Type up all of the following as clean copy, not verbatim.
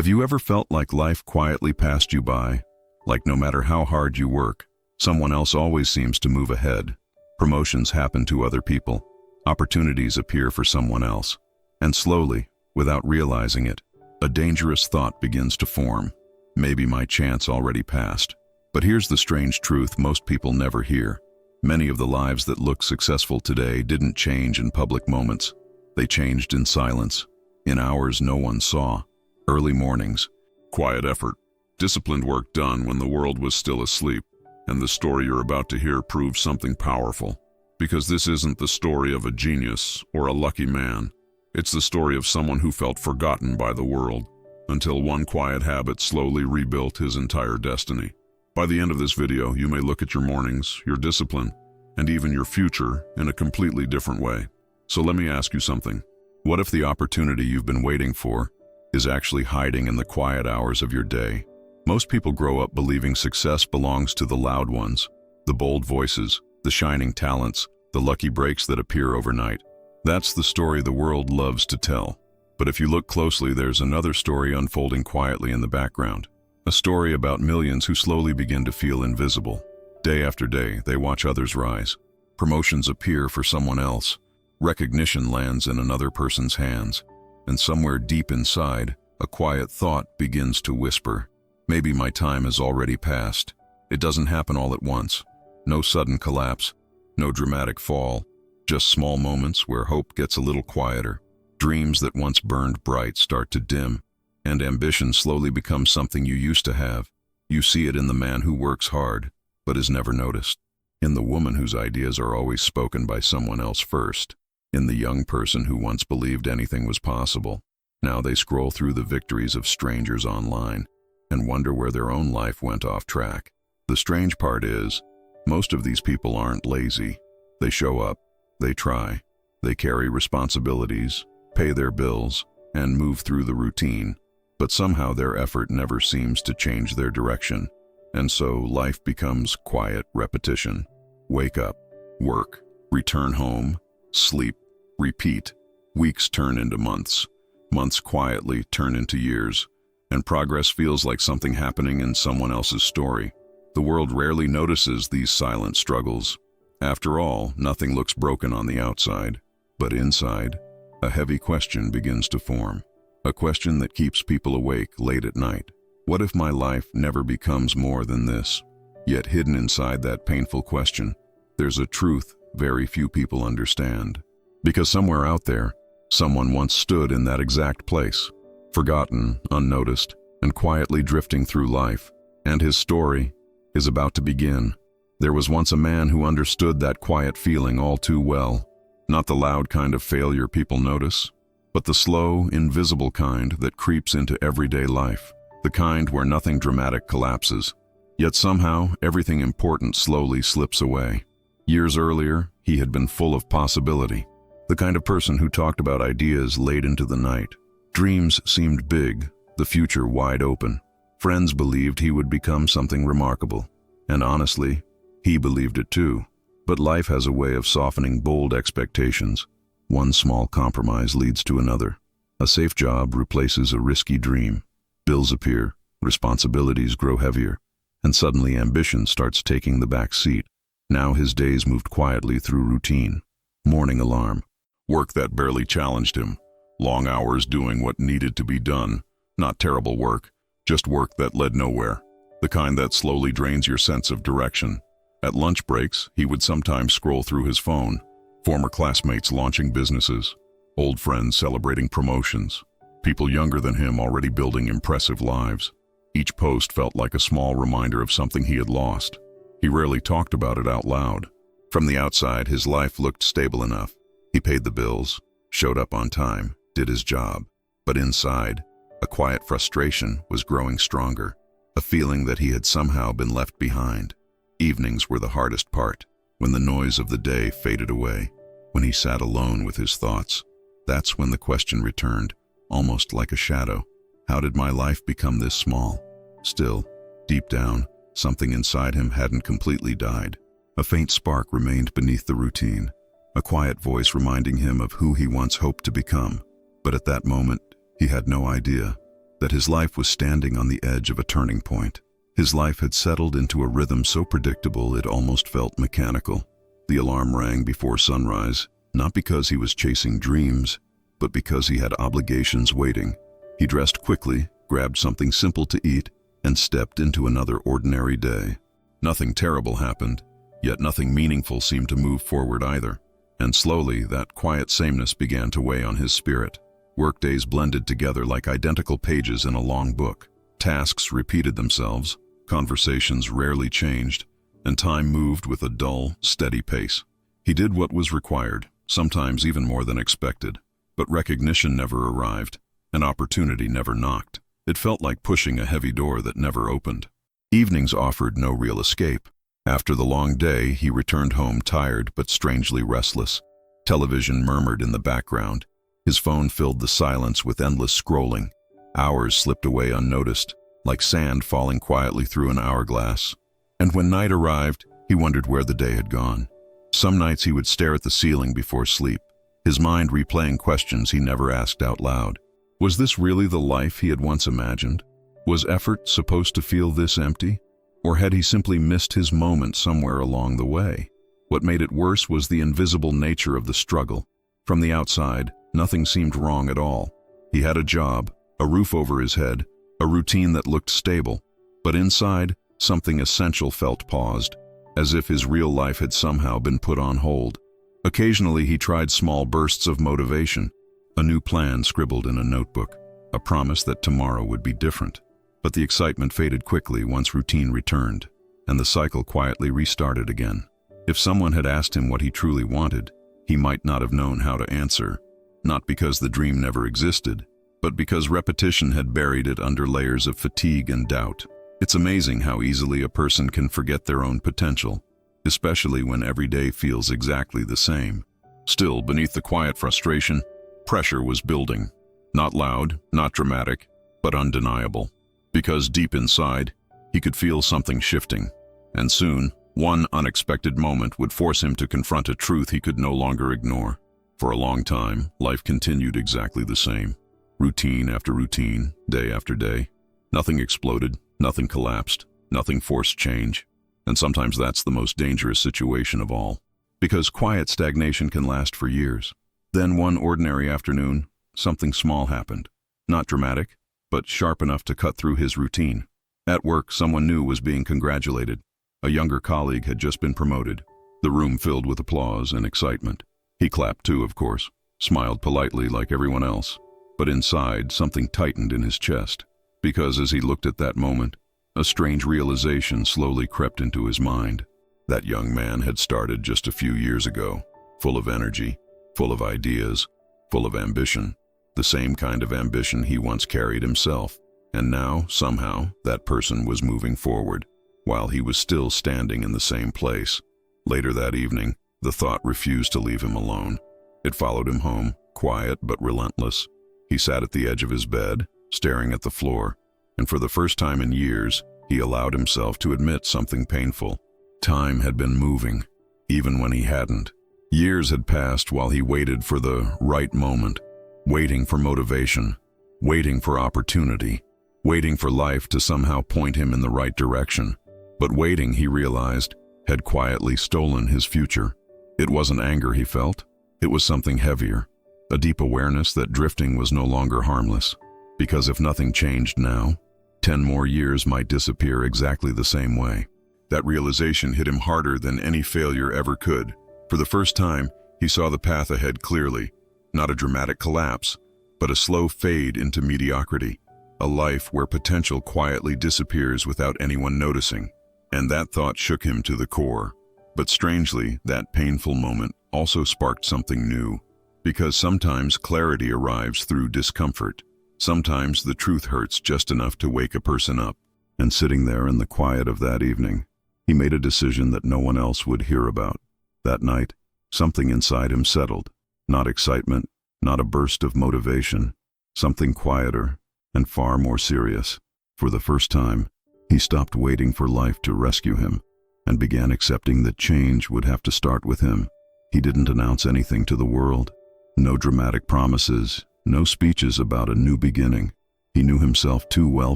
Have you ever felt like life quietly passed you by? Like no matter how hard you work, someone else always seems to move ahead. Promotions happen to other people. Opportunities appear for someone else. And slowly, without realizing it, a dangerous thought begins to form. Maybe my chance already passed. But here's the strange truth most people never hear. Many of the lives that look successful today didn't change in public moments. They changed in silence, in hours no one saw. Early mornings, quiet effort, disciplined work done when the world was still asleep. And the story you're about to hear proves something powerful. Because this isn't the story of a genius or a lucky man. It's the story of someone who felt forgotten by the world, until one quiet habit slowly rebuilt his entire destiny. By the end of this video, you may look at your mornings, your discipline, and even your future in a completely different way. So let me ask you something. What if the opportunity you've been waiting for is actually hiding in the quiet hours of your day? Most people grow up believing success belongs to the loud ones, the bold voices, the shining talents, the lucky breaks that appear overnight. That's the story the world loves to tell. But if you look closely, there's another story unfolding quietly in the background. A story about millions who slowly begin to feel invisible. Day after day, they watch others rise. Promotions appear for someone else. Recognition lands in another person's hands. And somewhere deep inside, a quiet thought begins to whisper, maybe my time has already passed. It doesn't happen all at once. No sudden collapse, no dramatic fall, just small moments where hope gets a little quieter. Dreams that once burned bright start to dim, and ambition slowly becomes something you used to have. You see it in the man who works hard, but is never noticed. In the woman whose ideas are always spoken by someone else first. In the young person who once believed anything was possible. Now they scroll through the victories of strangers online and wonder where their own life went off track. The strange part is, most of these people aren't lazy. They show up, they try, they carry responsibilities, pay their bills, and move through the routine. But somehow their effort never seems to change their direction. And so life becomes quiet repetition. Wake up, work, return home, sleep, repeat. Weeks turn into months. Months quietly turn into years. And progress feels like something happening in someone else's story. The world rarely notices these silent struggles. After all, nothing looks broken on the outside. But inside, a heavy question begins to form. A question that keeps people awake late at night. What if my life never becomes more than this? Yet hidden inside that painful question, there's a truth very few people understand. Because somewhere out there, someone once stood in that exact place, forgotten, unnoticed, and quietly drifting through life. And his story is about to begin. There was once a man who understood that quiet feeling all too well. Not the loud kind of failure people notice, but the slow, invisible kind that creeps into everyday life. The kind where nothing dramatic collapses. Yet somehow, everything important slowly slips away. Years earlier, he had been full of possibility. The kind of person who talked about ideas late into the night. Dreams seemed big, the future wide open. Friends believed he would become something remarkable. And honestly, he believed it too. But life has a way of softening bold expectations. One small compromise leads to another. A safe job replaces a risky dream. Bills appear, responsibilities grow heavier, and suddenly ambition starts taking the back seat. Now his days moved quietly through routine. Morning alarm. Work that barely challenged him. Long hours doing what needed to be done. Not terrible work, just work that led nowhere. The kind that slowly drains your sense of direction. At lunch breaks, he would sometimes scroll through his phone. Former classmates launching businesses. Old friends celebrating promotions. People younger than him already building impressive lives. Each post felt like a small reminder of something he had lost. He rarely talked about it out loud. From the outside, his life looked stable enough. He paid the bills, showed up on time, did his job. But inside, a quiet frustration was growing stronger. A feeling that he had somehow been left behind. Evenings were the hardest part, when the noise of the day faded away, when he sat alone with his thoughts. That's when the question returned, almost like a shadow. How did my life become this small? Still, deep down, something inside him hadn't completely died. A faint spark remained beneath the routine, a quiet voice reminding him of who he once hoped to become. But at that moment, he had no idea. that his life was standing on the edge of a turning point. His life had settled into a rhythm so predictable it almost felt mechanical. The alarm rang before sunrise, not because he was chasing dreams, but because he had obligations waiting. He dressed quickly, grabbed something simple to eat, and stepped into another ordinary day. Nothing terrible happened, yet nothing meaningful seemed to move forward either. And slowly, that quiet sameness began to weigh on his spirit. Workdays blended together like identical pages in a long book. Tasks repeated themselves, conversations rarely changed, and time moved with a dull, steady pace. He did what was required, sometimes even more than expected, but recognition never arrived, and opportunity never knocked. It felt like pushing a heavy door that never opened. Evenings offered no real escape. After the long day, he returned home tired but strangely restless. Television murmured in the background. His phone filled the silence with endless scrolling. Hours slipped away unnoticed, like sand falling quietly through an hourglass. And when night arrived, he wondered where the day had gone. Some nights he would stare at the ceiling before sleep, his mind replaying questions he never asked out loud. Was this really the life he had once imagined? Was effort supposed to feel this empty? Or had he simply missed his moment somewhere along the way? What made it worse was the invisible nature of the struggle. From the outside, nothing seemed wrong at all. He had a job, a roof over his head, a routine that looked stable. But inside, something essential felt paused, as if his real life had somehow been put on hold. Occasionally he tried small bursts of motivation, a new plan scribbled in a notebook, a promise that tomorrow would be different. But the excitement faded quickly once routine returned, and the cycle quietly restarted again. If someone had asked him what he truly wanted, he might not have known how to answer, not because the dream never existed, but because repetition had buried it under layers of fatigue and doubt. It's amazing how easily a person can forget their own potential, especially when every day feels exactly the same. Still, beneath the quiet frustration, pressure was building. Not loud, not dramatic, but undeniable. Because deep inside, he could feel something shifting. And soon, one unexpected moment would force him to confront a truth he could no longer ignore. For a long time, life continued exactly the same. Routine after routine, day after day. Nothing exploded, nothing collapsed, nothing forced change. And sometimes that's the most dangerous situation of all. Because quiet stagnation can last for years. Then one ordinary afternoon, something small happened. Not dramatic, but sharp enough to cut through his routine. At work, someone new was being congratulated. A younger colleague had just been promoted. The room filled with applause and excitement. He clapped too, of course, smiled politely like everyone else. But inside, something tightened in his chest. Because as he looked at that moment, a strange realization slowly crept into his mind. That young man had started just a few years ago, full of energy, full of ideas, full of ambition. The same kind of ambition he once carried himself. And now, somehow, that person was moving forward, while he was still standing in the same place. Later that evening, the thought refused to leave him alone. It followed him home, quiet but relentless. He sat at the edge of his bed, staring at the floor, and for the first time in years, he allowed himself to admit something painful. Time had been moving, even when he hadn't. Years had passed while he waited for the right moment, waiting for motivation, waiting for opportunity, waiting for life to somehow point him in the right direction. But waiting, he realized, had quietly stolen his future. It wasn't anger he felt, it was something heavier, a deep awareness that drifting was no longer harmless. Because if nothing changed now, 10 more years might disappear exactly the same way. That realization hit him harder than any failure ever could. For the first time, he saw the path ahead clearly. Not a dramatic collapse, but a slow fade into mediocrity. A life where potential quietly disappears without anyone noticing. And that thought shook him to the core. But strangely, that painful moment also sparked something new. Because sometimes clarity arrives through discomfort. Sometimes the truth hurts just enough to wake a person up. And sitting there in the quiet of that evening, he made a decision that no one else would hear about. That night, something inside him settled. Not excitement, not a burst of motivation. Something quieter and far more serious. For the first time, he stopped waiting for life to rescue him and began accepting that change would have to start with him. He didn't announce anything to the world. No dramatic promises, no speeches about a new beginning. He knew himself too well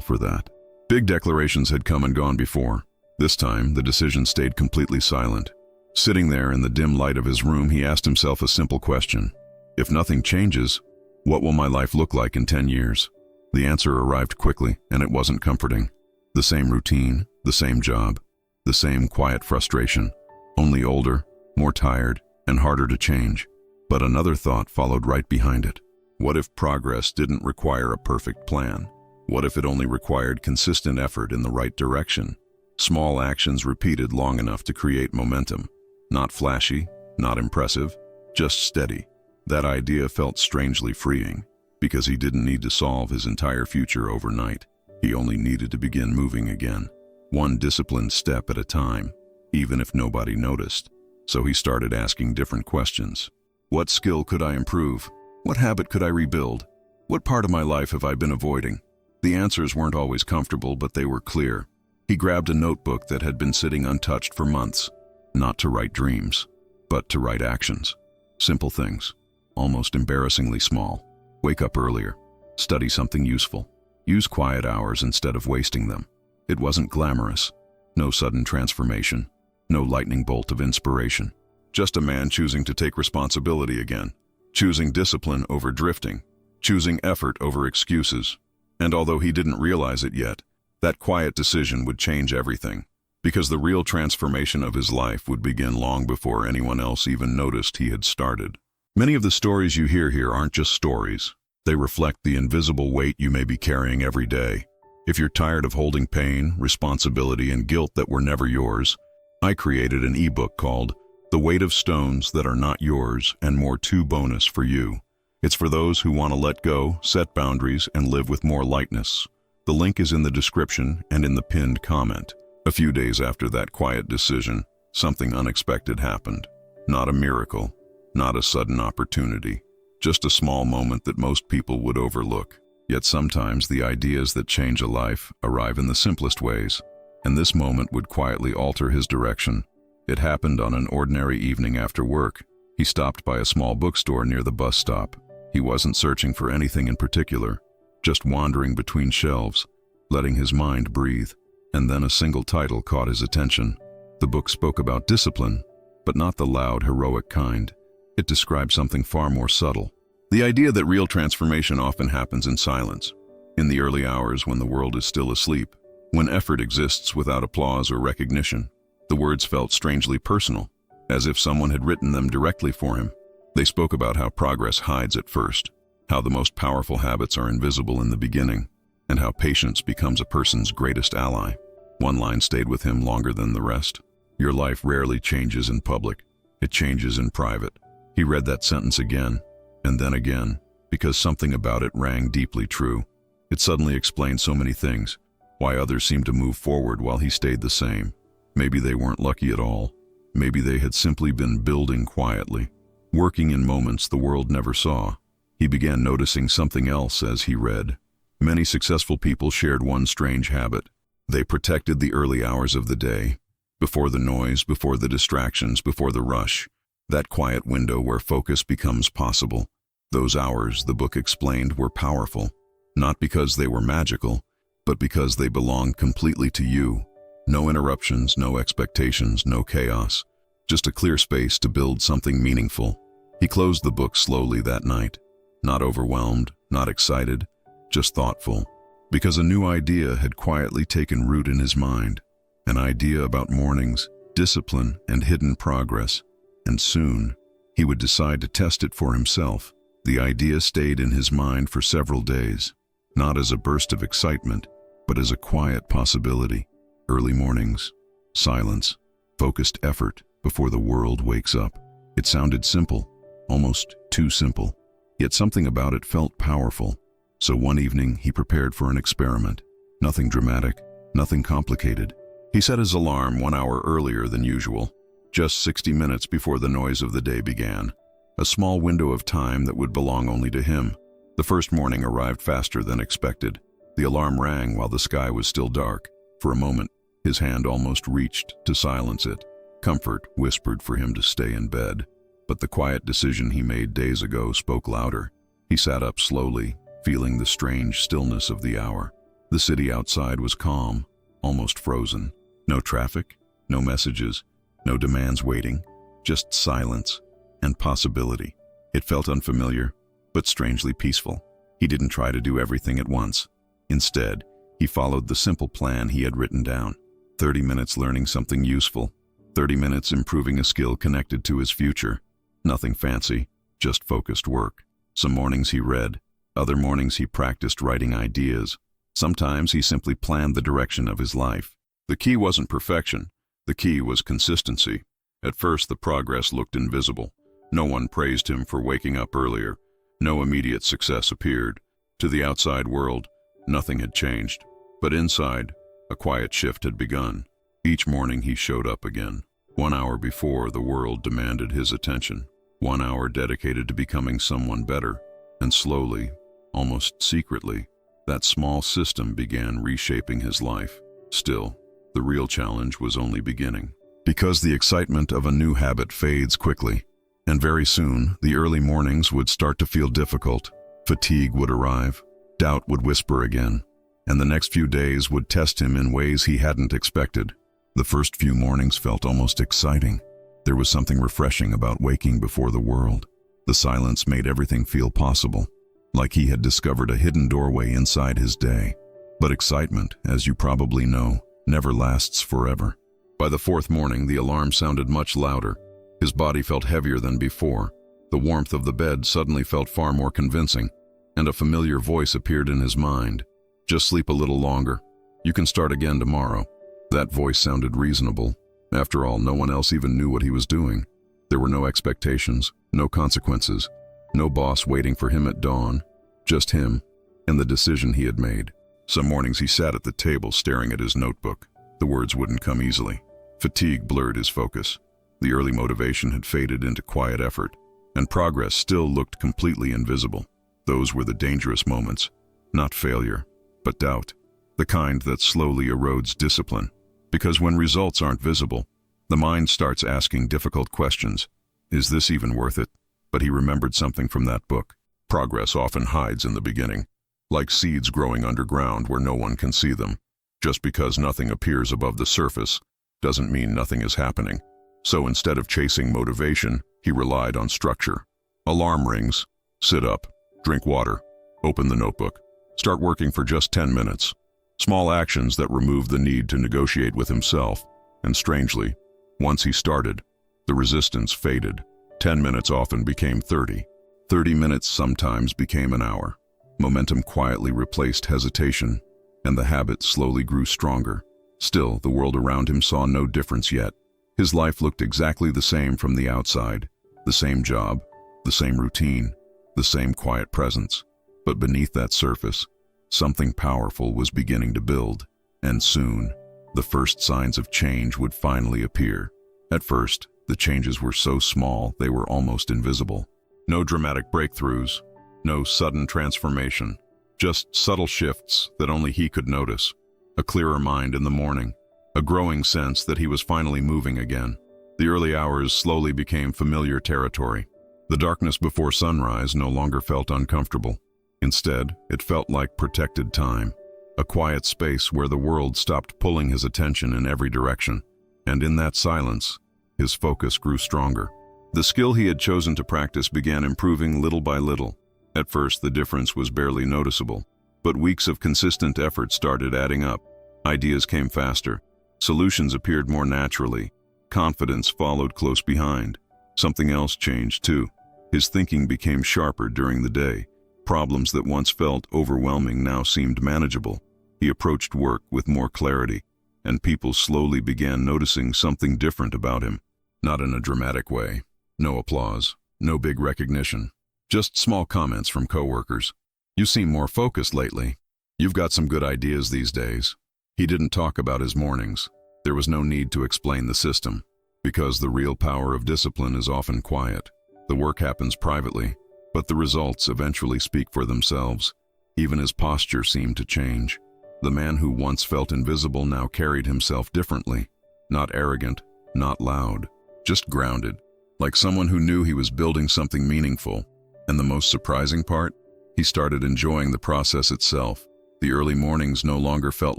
for that. Big declarations had come and gone before. This time, the decision stayed completely silent. Sitting there in the dim light of his room, he asked himself a simple question. If nothing changes, what will my life look like in 10 years? The answer arrived quickly, and it wasn't comforting. The same routine, the same job, the same quiet frustration, only older, more tired, and harder to change. But another thought followed right behind it. What if progress didn't require a perfect plan? What if it only required consistent effort in the right direction? Small actions repeated long enough to create momentum. Not flashy, not impressive, just steady. That idea felt strangely freeing, because he didn't need to solve his entire future overnight. He only needed to begin moving again, one disciplined step at a time, even if nobody noticed. So he started asking different questions. What skill could I improve? What habit could I rebuild? What part of my life have I been avoiding? The answers weren't always comfortable, but they were clear. He grabbed a notebook that had been sitting untouched for months, not to write dreams, but to write actions. Simple things, almost embarrassingly small. Wake up earlier. Study something useful. Use quiet hours instead of wasting them. It wasn't glamorous. No sudden transformation. No lightning bolt of inspiration. Just a man choosing to take responsibility again. Choosing discipline over drifting. Choosing effort over excuses. And although he didn't realize it yet, that quiet decision would change everything. Because the real transformation of his life would begin long before anyone else even noticed he had started. Many of the stories you hear here aren't just stories. They reflect the invisible weight you may be carrying every day. If you're tired of holding pain, responsibility, and guilt that were never yours, I created an ebook called The Weight of Stones That Are Not Yours and More 2 Bonus for you. It's for those who want to let go, set boundaries, and live with more lightness. The link is in the description and in the pinned comment. A few days after that quiet decision, something unexpected happened. Not a miracle, not a sudden opportunity, just a small moment that most people would overlook. Yet sometimes the ideas that change a life arrive in the simplest ways, and this moment would quietly alter his direction. It happened on an ordinary evening after work. He stopped by a small bookstore near the bus stop. He wasn't searching for anything in particular, just wandering between shelves, letting his mind breathe. And then a single title caught his attention. The book spoke about discipline, but not the loud, heroic kind. It described something far more subtle. The idea that real transformation often happens in silence, in the early hours when the world is still asleep, when effort exists without applause or recognition. The words felt strangely personal, as if someone had written them directly for him. They spoke about how progress hides at first, how the most powerful habits are invisible in the beginning, and how patience becomes a person's greatest ally. One line stayed with him longer than the rest. Your life rarely changes in public. It changes in private. He read that sentence again, and then again, because something about it rang deeply true. It suddenly explained so many things, why others seemed to move forward while he stayed the same. Maybe they weren't lucky at all. Maybe they had simply been building quietly, working in moments the world never saw. He began noticing something else as he read. Many successful people shared one strange habit. They protected the early hours of the day, before the noise, before the distractions, before the rush. That quiet window where focus becomes possible. Those hours, the book explained, were powerful, not because they were magical, but because they belonged completely to you. No interruptions, no expectations, no chaos, just a clear space to build something meaningful. He closed the book slowly that night, not overwhelmed, not excited, just thoughtful, because a new idea had quietly taken root in his mind, an idea about mornings, discipline, and hidden progress. And soon, he would decide to test it for himself. The idea stayed in his mind for several days, not as a burst of excitement, but as a quiet possibility. Early mornings, silence, focused effort before the world wakes up. It sounded simple, almost too simple, yet something about it felt powerful. So one evening, he prepared for an experiment. Nothing dramatic, nothing complicated. He set his alarm 1 hour earlier than usual, just 60 minutes before the noise of the day began. A small window of time that would belong only to him. The first morning arrived faster than expected. The alarm rang while the sky was still dark. For a moment, his hand almost reached to silence it. Comfort whispered for him to stay in bed. But the quiet decision he made days ago spoke louder. He sat up slowly, feeling the strange stillness of the hour. The city outside was calm, almost frozen. No traffic, no messages, no demands waiting, just silence and possibility. It felt unfamiliar, but strangely peaceful. He didn't try to do everything at once. Instead, he followed the simple plan he had written down. 30 minutes learning something useful, 30 minutes improving a skill connected to his future. Nothing fancy, just focused work. Some mornings he read, other mornings he practiced writing ideas. Sometimes he simply planned the direction of his life. The key wasn't perfection, the key was consistency. At first the progress looked invisible. No one praised him for waking up earlier. No immediate success appeared. To the outside world, nothing had changed. But inside, a quiet shift had begun. Each morning he showed up again. 1 hour before, the world demanded his attention. 1 hour dedicated to becoming someone better. And slowly, almost secretly, that small system began reshaping his life. Still, the real challenge was only beginning. Because the excitement of a new habit fades quickly, and very soon, the early mornings would start to feel difficult. Fatigue would arrive, doubt would whisper again, and the next few days would test him in ways he hadn't expected. The first few mornings felt almost exciting. There was something refreshing about waking before the world. The silence made everything feel possible, like he had discovered a hidden doorway inside his day. But excitement, as you probably know, never lasts forever. By the fourth morning, the alarm sounded much louder. His body felt heavier than before. The warmth of the bed suddenly felt far more convincing, and a familiar voice appeared in his mind. Just sleep a little longer. You can start again tomorrow. That voice sounded reasonable. After all, no one else even knew what he was doing. There were no expectations, no consequences, no boss waiting for him at dawn, just him and the decision he had made. Some mornings he sat at the table staring at his notebook. The words wouldn't come easily. Fatigue blurred his focus. The early motivation had faded into quiet effort, and progress still looked completely invisible. Those were the dangerous moments, not failure, but doubt, the kind that slowly erodes discipline. Because when results aren't visible, the mind starts asking difficult questions. Is this even worth it? But he remembered something from that book. Progress often hides in the beginning, like seeds growing underground where no one can see them. Just because nothing appears above the surface doesn't mean nothing is happening. So instead of chasing motivation, he relied on structure. Alarm rings. Sit up. Drink water. Open the notebook. Start working for just 10 minutes. Small actions that removed the need to negotiate with himself. And strangely, once he started, the resistance faded. 10 minutes often became 30. 30 minutes sometimes became an hour. Momentum quietly replaced hesitation, and the habit slowly grew stronger. Still, the world around him saw no difference yet. His life looked exactly the same from the outside. The same job, the same routine, the same quiet presence. But beneath that surface, something powerful was beginning to build, and soon, the first signs of change would finally appear. At first, the changes were so small they were almost invisible. No dramatic breakthroughs, no sudden transformation, just subtle shifts that only he could notice. A clearer mind in the morning, a growing sense that he was finally moving again. The early hours slowly became familiar territory. The darkness before sunrise no longer felt uncomfortable. Instead, it felt like protected time, a quiet space where the world stopped pulling his attention in every direction. And in that silence, his focus grew stronger. The skill he had chosen to practice began improving little by little. At first, the difference was barely noticeable, but weeks of consistent effort started adding up. Ideas came faster. Solutions appeared more naturally. Confidence followed close behind. Something else changed too. His thinking became sharper during the day. Problems that once felt overwhelming now seemed manageable. He approached work with more clarity, and people slowly began noticing something different about him. Not in a dramatic way. No applause, no big recognition. Just small comments from coworkers. You seem more focused lately. You've got some good ideas these days. He didn't talk about his mornings. There was no need to explain the system, because the real power of discipline is often quiet. The work happens privately, but the results eventually speak for themselves. Even his posture seemed to change. The man who once felt invisible now carried himself differently. Not arrogant, not loud, just grounded, like someone who knew he was building something meaningful. And the most surprising part? He started enjoying the process itself. The early mornings no longer felt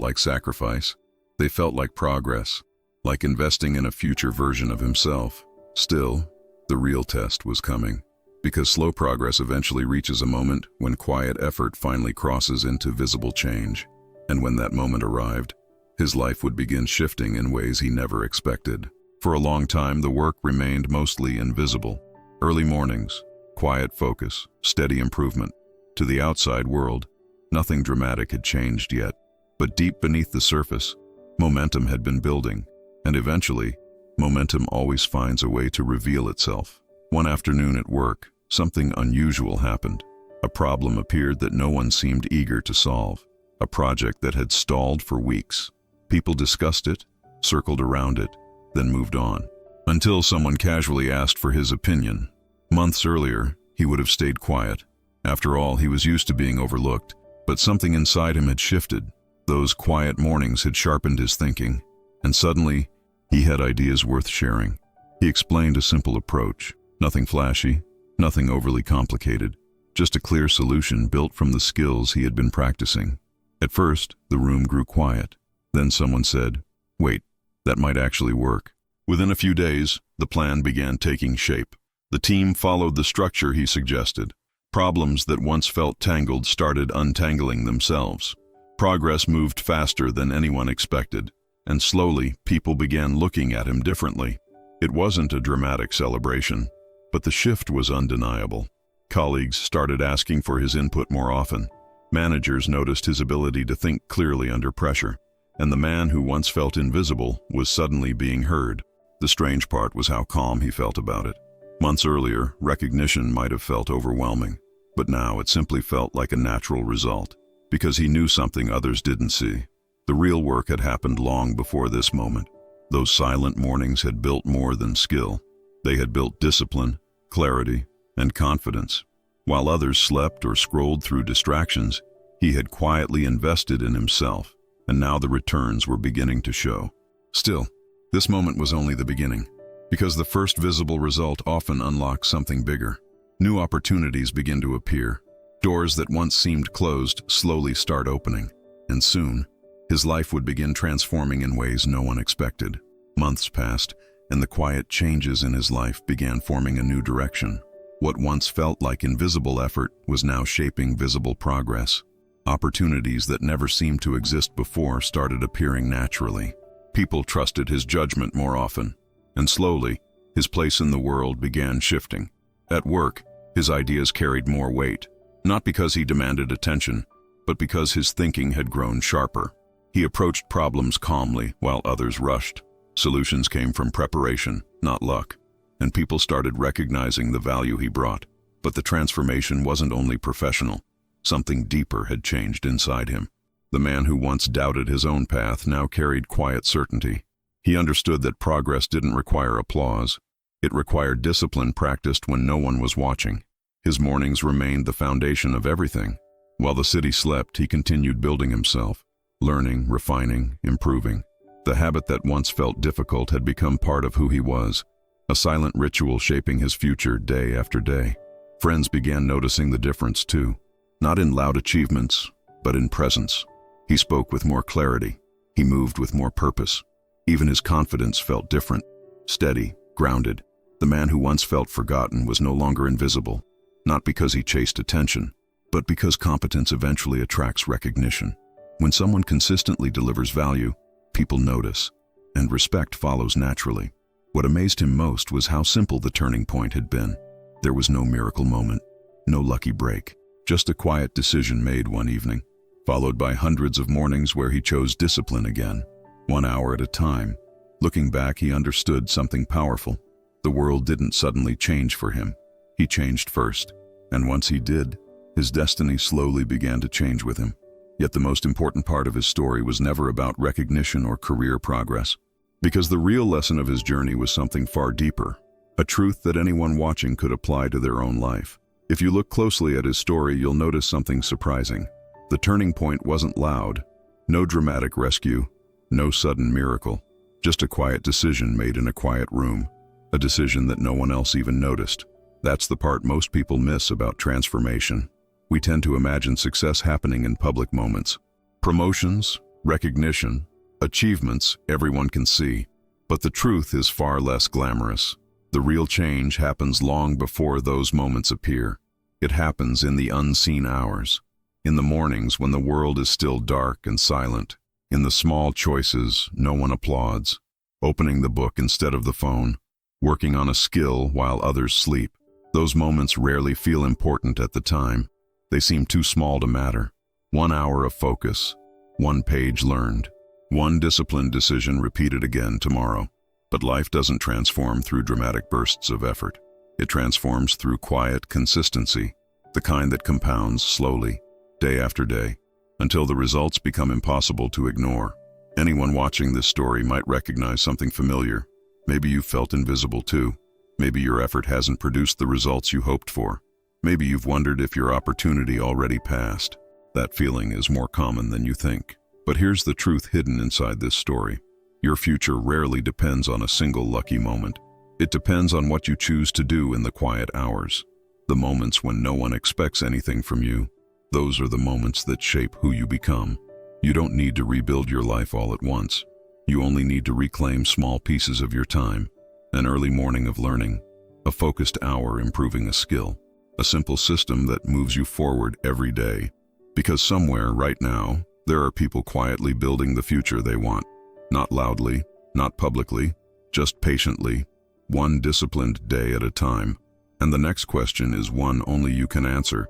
like sacrifice. They felt like progress, like investing in a future version of himself. Still, the real test was coming, because slow progress eventually reaches a moment when quiet effort finally crosses into visible change. And when that moment arrived, his life would begin shifting in ways he never expected. For a long time, the work remained mostly invisible. Early mornings, quiet focus, steady improvement. To the outside world, nothing dramatic had changed yet. But deep beneath the surface, momentum had been building, and eventually, momentum always finds a way to reveal itself. One afternoon at work, something unusual happened. A problem appeared that no one seemed eager to solve, a project that had stalled for weeks. People discussed it, circled around it, then moved on, until someone casually asked for his opinion. Months earlier, he would have stayed quiet. After all, he was used to being overlooked, but something inside him had shifted. Those quiet mornings had sharpened his thinking, and suddenly, he had ideas worth sharing. He explained a simple approach, nothing flashy, nothing overly complicated, just a clear solution built from the skills he had been practicing. At first, the room grew quiet. Then someone said, "Wait, that might actually work." Within a few days, the plan began taking shape. The team followed the structure he suggested. Problems that once felt tangled started untangling themselves. Progress moved faster than anyone expected, and slowly people began looking at him differently. It wasn't a dramatic celebration, but the shift was undeniable. Colleagues started asking for his input more often. Managers noticed his ability to think clearly under pressure, and the man who once felt invisible was suddenly being heard. The strange part was how calm he felt about it. Months earlier, recognition might have felt overwhelming, but now it simply felt like a natural result, because he knew something others didn't see. The real work had happened long before this moment. Those silent mornings had built more than skill. They had built discipline, clarity, and confidence. While others slept or scrolled through distractions, he had quietly invested in himself, and now the returns were beginning to show. Still, this moment was only the beginning, because the first visible result often unlocks something bigger. New opportunities begin to appear. Doors that once seemed closed slowly start opening, and soon, his life would begin transforming in ways no one expected. Months passed, and the quiet changes in his life began forming a new direction. What once felt like invisible effort was now shaping visible progress. Opportunities that never seemed to exist before started appearing naturally. People trusted his judgment more often, and slowly, his place in the world began shifting. At work, his ideas carried more weight, not because he demanded attention, but because his thinking had grown sharper. He approached problems calmly while others rushed. Solutions came from preparation, not luck, and people started recognizing the value he brought. But the transformation wasn't only professional. Something deeper had changed inside him. The man who once doubted his own path now carried quiet certainty. He understood that progress didn't require applause. It required discipline practiced when no one was watching. His mornings remained the foundation of everything. While the city slept, he continued building himself, learning, refining, improving. The habit that once felt difficult had become part of who he was, a silent ritual shaping his future day after day. Friends began noticing the difference too, not in loud achievements, but in presence. He spoke with more clarity. He moved with more purpose. Even his confidence felt different, steady, grounded. The man who once felt forgotten was no longer invisible, not because he chased attention, but because competence eventually attracts recognition. When someone consistently delivers value, people notice, and respect follows naturally. What amazed him most was how simple the turning point had been. There was no miracle moment, no lucky break, just a quiet decision made one evening, followed by hundreds of mornings where he chose discipline again, 1 hour at a time. Looking back, he understood something powerful. The world didn't suddenly change for him. He changed first, and once he did, his destiny slowly began to change with him. Yet the most important part of his story was never about recognition or career progress, because the real lesson of his journey was something far deeper, a truth that anyone watching could apply to their own life. If you look closely at his story, you'll notice something surprising. The turning point wasn't loud, no dramatic rescue, no sudden miracle, just a quiet decision made in a quiet room, a decision that no one else even noticed. That's the part most people miss about transformation. We tend to imagine success happening in public moments. Promotions, recognition, achievements everyone can see. But the truth is far less glamorous. The real change happens long before those moments appear. It happens in the unseen hours, in the mornings when the world is still dark and silent, in the small choices no one applauds, opening the book instead of the phone, working on a skill while others sleep. Those moments rarely feel important at the time. They seem too small to matter. 1 hour of focus, 1 page learned, 1 disciplined decision repeated again tomorrow. But life doesn't transform through dramatic bursts of effort. It transforms through quiet consistency, the kind that compounds slowly, day after day, until the results become impossible to ignore. Anyone watching this story might recognize something familiar. Maybe you felt invisible too. Maybe your effort hasn't produced the results you hoped for. Maybe you've wondered if your opportunity already passed. That feeling is more common than you think. But here's the truth hidden inside this story. Your future rarely depends on a single lucky moment. It depends on what you choose to do in the quiet hours. The moments when no one expects anything from you. Those are the moments that shape who you become. You don't need to rebuild your life all at once. You only need to reclaim small pieces of your time. An early morning of learning, a focused hour improving a skill, a simple system that moves you forward every day. Because somewhere right now, there are people quietly building the future they want. Not loudly, not publicly, just patiently, 1 disciplined day at a time. And the next question is one only you can answer.